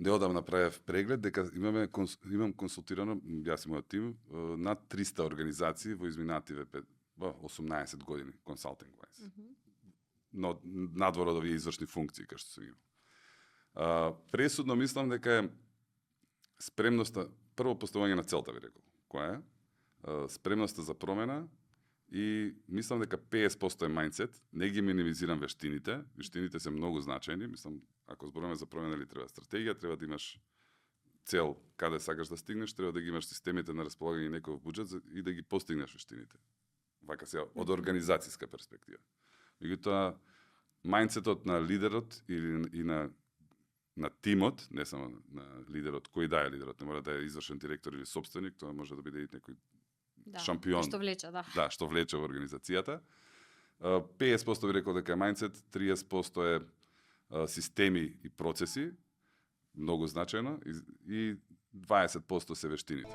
неодамна направив преглед дека имам консултирано, јас и мојот тим, над 300 организации во изминативе 18 години консалтинг wise. Но надвор од овие извршни функции кои што се има. Пресудно мислам дека е спремноста, прво поставување на целта ви рекол, која е? Спремноста за промена и мислам дека 50% е мајндсет, не ги минимизирам вештините. Вештините се многу значајни, мислам ако зборуваме за промена или треба стратегија, треба да имаш цел каде сакаш да стигнеш, треба да ги имаш системите на располагање и некој буџет и да ги постигнеш вештините. Вака се од организацијска перспектива. Меѓутоа мајндсетот на лидерот и на тимот, не само на лидерот, кој да е лидерот, не мора да е извршен директор или собственик, тоа може да биде и некој шампион. Што влече, да. Да, што влече во организацијата. 50% би рекол дека е мајндсет, 30% е системи и процеси, многу значајно, и 20% се вештините.